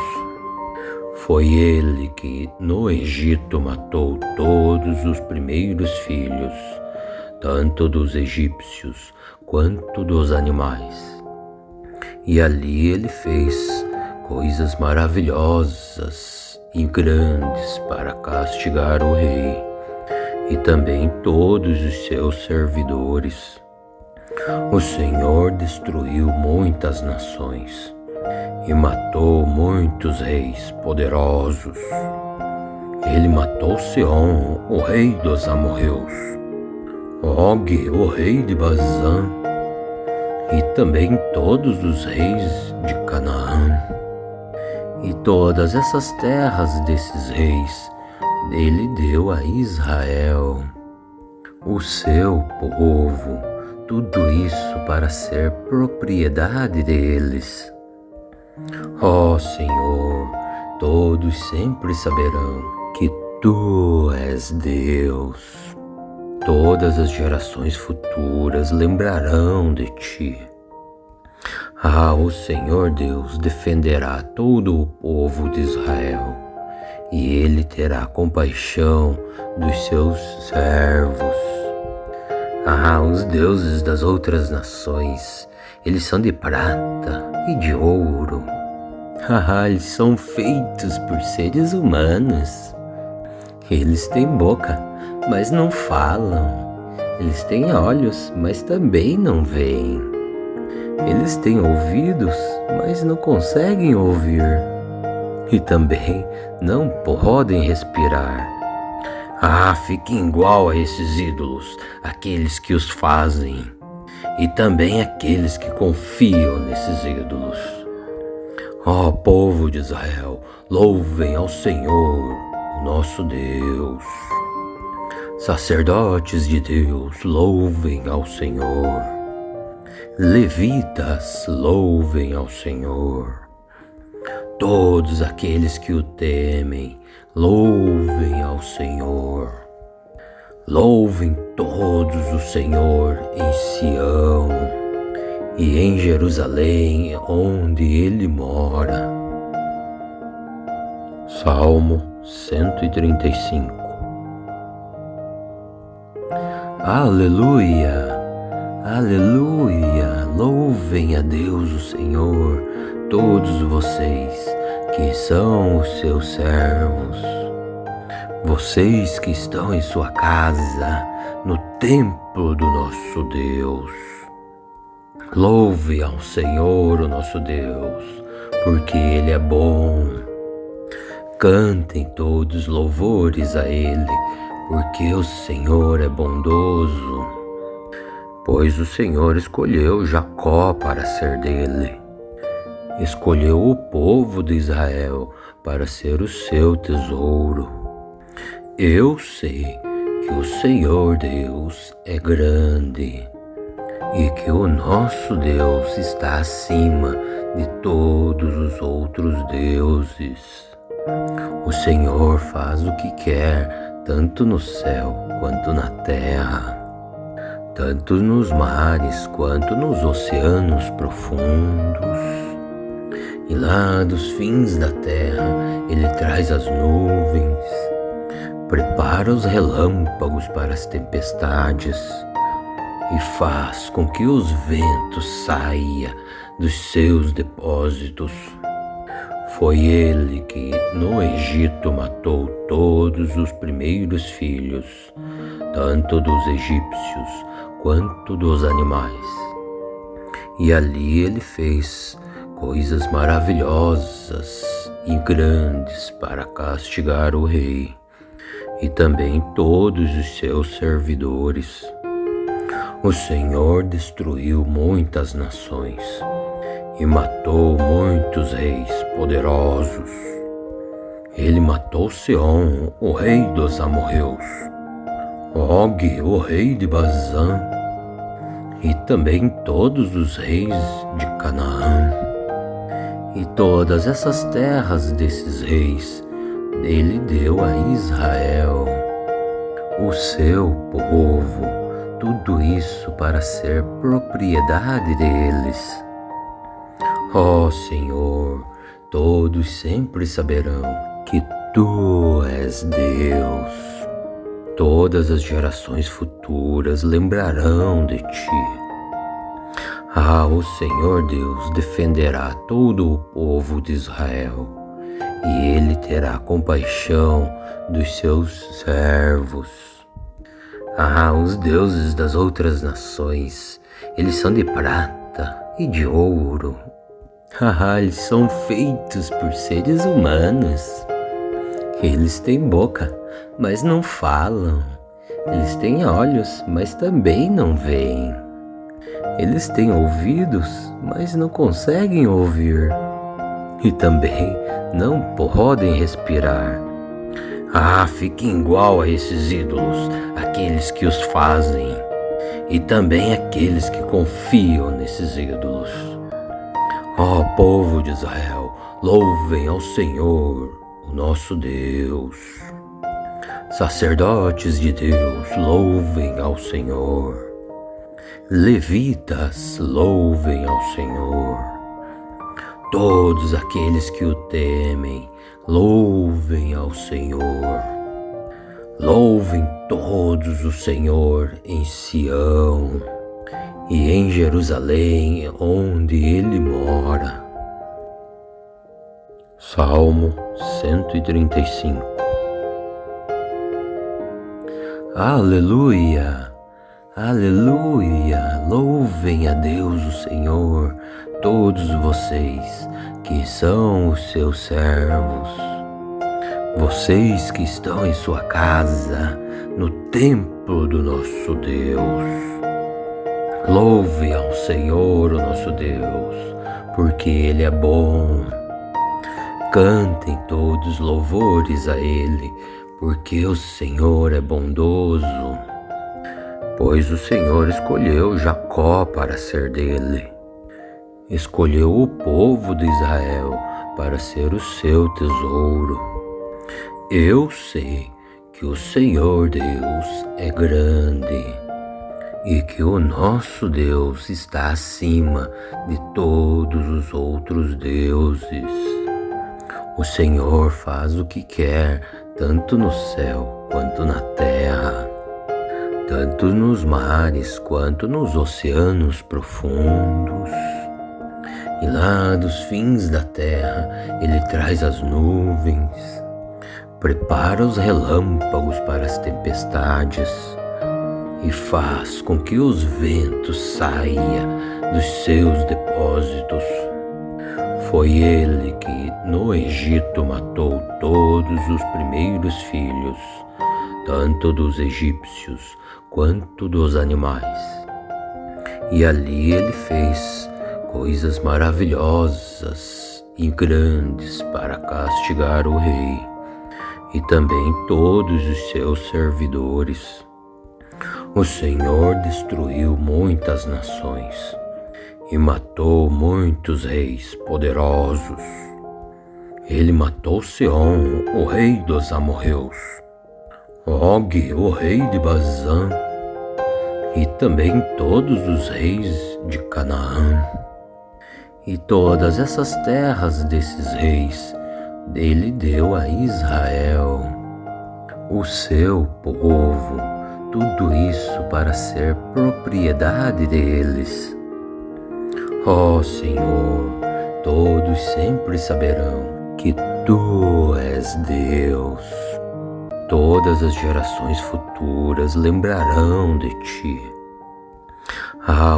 Foi Ele que no Egito matou todos os primeiros filhos, tanto dos egípcios quanto dos animais. E ali Ele fez coisas maravilhosas e grandes para castigar o rei e também todos os seus servidores. O Senhor destruiu muitas nações e matou muitos reis poderosos. Ele matou Seom, o rei dos amorreus, Og, o rei de Bazã, e também todos os reis de Canaã. E todas essas terras desses reis Ele deu a Israel, o seu povo, tudo isso para ser propriedade deles. Senhor, todos sempre saberão que Tu és Deus. Todas as gerações futuras lembrarão de Ti. O Senhor Deus defenderá todo o povo de Israel, e Ele terá compaixão dos seus servos. Os deuses das outras nações, eles são de prata e de ouro. Eles são feitos por seres humanos. Eles têm boca, mas não falam. Eles têm olhos, mas também não veem. Eles têm ouvidos, mas não conseguem ouvir. E também não podem respirar. Fiquem igual a esses ídolos, aqueles que os fazem, e também aqueles que confiam nesses ídolos. Povo de Israel, louvem ao Senhor, o nosso Deus. Sacerdotes de Deus, louvem ao Senhor. Levitas, louvem ao Senhor. Todos aqueles que o temem, louvem ao Senhor. Louvem todos o Senhor em Sião e em Jerusalém, onde Ele mora. Salmo 135. Aleluia, Aleluia! Louvem a Deus o Senhor, todos vocês que são os seus servos, vocês que estão em sua casa, no templo do nosso Deus. Louve ao Senhor o nosso Deus, porque Ele é bom. Cantem todos louvores a Ele, porque o Senhor é bondoso. Pois o Senhor escolheu Jacó para ser dele. Escolheu o povo de Israel para ser o seu tesouro. Eu sei que o Senhor Deus é grande e que o nosso Deus está acima de todos os outros deuses. O Senhor faz o que quer, tanto no céu quanto na terra, tanto nos mares quanto nos oceanos profundos. E lá dos fins da terra Ele traz as nuvens, prepara os relâmpagos para as tempestades e faz com que os ventos saiam dos seus depósitos. Foi Ele que no Egito matou todos os primeiros filhos, tanto dos egípcios quanto dos animais. E ali Ele fez coisas maravilhosas e grandes para castigar o rei e também todos os seus servidores. O Senhor destruiu muitas nações e matou muitos reis poderosos. Ele matou Seom, o rei dos amorreus, Og, o rei de Bazã, e também todos os reis de Canaã. E todas essas terras desses reis Ele deu a Israel, o seu povo, tudo isso para ser propriedade deles. Ó Senhor, todos sempre saberão que Tu és Deus. Todas as gerações futuras lembrarão de Ti. O Senhor Deus defenderá todo o povo de Israel, e Ele terá compaixão dos seus servos. Os deuses das outras nações, eles são de prata e de ouro. Eles são feitos por seres humanos. Eles têm boca, mas não falam. Eles têm olhos, mas também não veem. Eles têm ouvidos, mas não conseguem ouvir. E também não podem respirar. Fiquem igual a esses ídolos, aqueles que os fazem, e também aqueles que confiam nesses ídolos. Ó povo de Israel, louvem ao Senhor, o nosso Deus. Sacerdotes de Deus, louvem ao Senhor. Levitas, louvem ao Senhor. Todos aqueles que o temem, louvem ao Senhor. Louvem todos o Senhor em Sião e em Jerusalém, onde Ele mora. Salmo 135. Aleluia! Aleluia! Louvem a Deus o Senhor, todos vocês que são os seus servos, vocês que estão em sua casa, no templo do nosso Deus. Louve ao Senhor o nosso Deus, porque Ele é bom. Cantem todos louvores a Ele, porque o Senhor é bondoso. Pois o Senhor escolheu Jacó para ser dele. Escolheu o povo de Israel para ser o seu tesouro. Eu sei que o Senhor Deus é grande e que o nosso Deus está acima de todos os outros deuses. O Senhor faz o que quer, tanto no céu quanto na terra, tanto nos mares quanto nos oceanos profundos. E lá dos fins da terra ele traz as nuvens, prepara os relâmpagos para as tempestades e faz com que os ventos saiam dos seus depósitos. Foi ele que no Egito matou todos os primeiros filhos, tanto dos egípcios quanto dos animais. E ali ele fez coisas maravilhosas e grandes para castigar o rei e também todos os seus servidores. O Senhor destruiu muitas nações e matou muitos reis poderosos. Ele matou Seom, o rei dos amorreus, Og, o rei de Bazã, e também todos os reis de Canaã. E todas essas terras desses reis ele deu a Israel, o seu povo, tudo isso para ser propriedade deles. Ó Senhor, todos sempre saberão que Tu és Deus. Todas as gerações futuras lembrarão de Ti.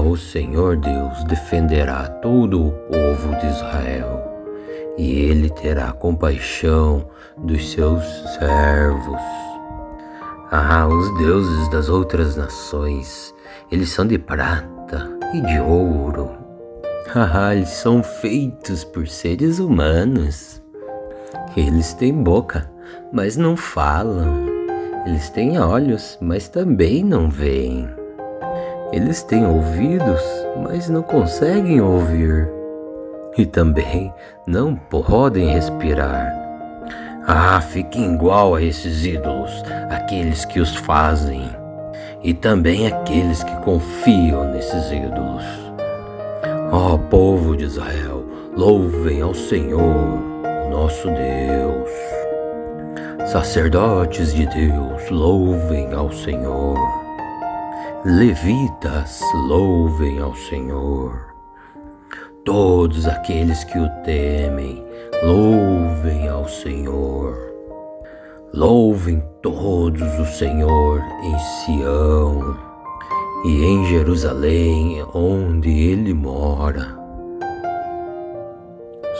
O Senhor Deus defenderá todo o povo de Israel, e Ele terá compaixão dos seus servos. Os deuses das outras nações, eles são de prata e de ouro. Eles são feitos por seres humanos. Eles têm boca, mas não falam. Eles têm olhos, mas também não veem. Eles têm ouvidos, mas não conseguem ouvir. E também não podem respirar. Fiquem igual a esses ídolos, aqueles que os fazem, e também aqueles que confiam nesses ídolos. Ó povo de Israel, louvem ao Senhor, o nosso Deus. Sacerdotes de Deus, louvem ao Senhor. Levitas, louvem ao Senhor. Todos aqueles que o temem, louvem ao Senhor. Louvem todos o Senhor em Sião e em Jerusalém, onde Ele mora.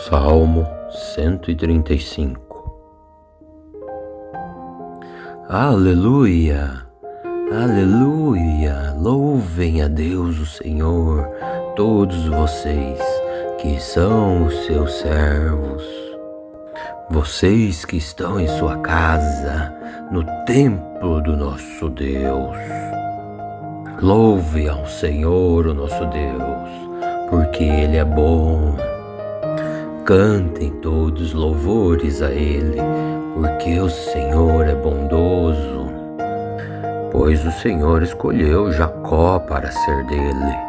Salmo 135. Aleluia, aleluia, louvem a Deus o Senhor, todos vocês que são os seus servos, vocês que estão em sua casa, no templo do nosso Deus. Louve ao Senhor, o nosso Deus, porque Ele é bom. Cantem todos louvores a Ele, porque o Senhor é bondoso. Pois o Senhor escolheu Jacó para ser dele.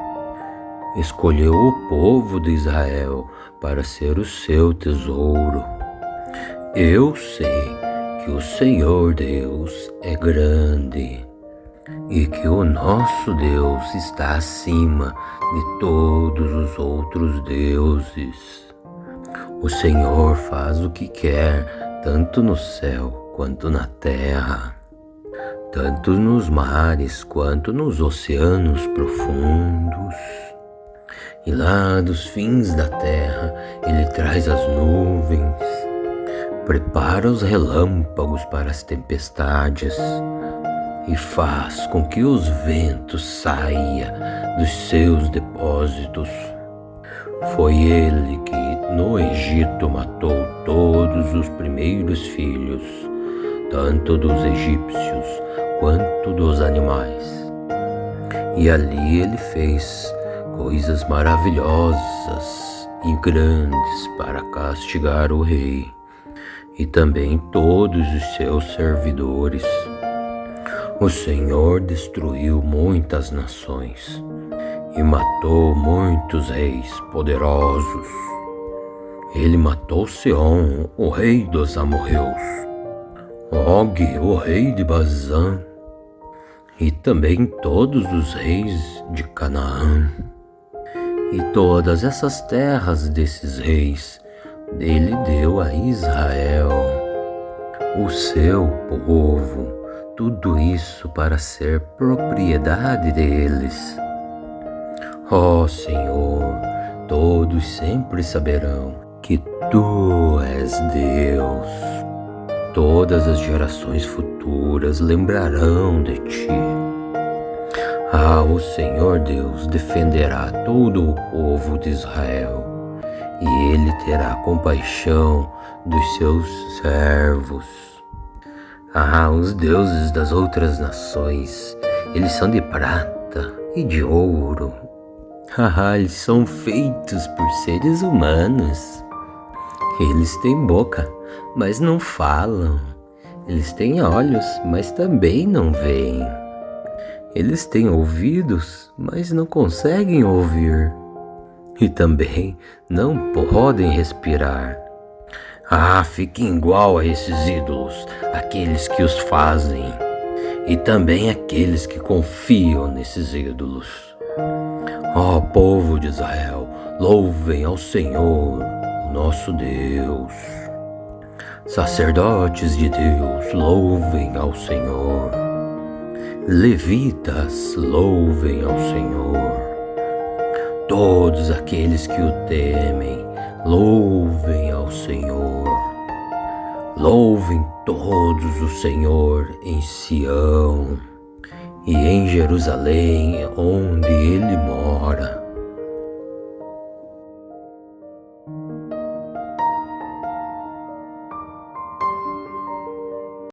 Escolheu o povo de Israel para ser o seu tesouro. Eu sei que o Senhor Deus é grande e que o nosso Deus está acima de todos os outros deuses. O Senhor faz o que quer, tanto no céu quanto na terra, tanto nos mares quanto nos oceanos profundos. E lá dos fins da terra Ele traz as nuvens, prepara os relâmpagos para as tempestades e faz com que os ventos saiam dos seus depósitos. Foi Ele que no Egito matou todos os primeiros filhos, tanto dos egípcios quanto dos animais. E ali Ele fez coisas maravilhosas e grandes para castigar o rei e também todos os seus servidores. O Senhor destruiu muitas nações e matou muitos reis poderosos. Ele matou Seom, o rei dos amorreus, Og, o rei de Bazã, e também todos os reis de Canaã. E todas essas terras desses reis ele deu a Israel, o seu povo, tudo isso para ser propriedade deles. Ó Senhor, todos sempre saberão que Tu és Deus. Todas as gerações futuras lembrarão de Ti. O Senhor Deus defenderá todo o povo de Israel, e Ele terá compaixão dos seus servos. Os deuses das outras nações, eles são de prata e de ouro. Eles são feitos por seres humanos. Eles têm boca, mas não falam. Eles têm olhos, mas também não veem. Eles têm ouvidos, mas não conseguem ouvir. E também não podem respirar. Fiquem igual a esses ídolos, aqueles que os fazem, e também aqueles que confiam nesses ídolos. Ó povo de Israel, louvem ao Senhor, o nosso Deus. Sacerdotes de Deus, louvem ao Senhor. Levitas, louvem ao Senhor. Todos aqueles que o temem, louvem ao Senhor. Louvem todos o Senhor em Sião e em Jerusalém, onde Ele mora.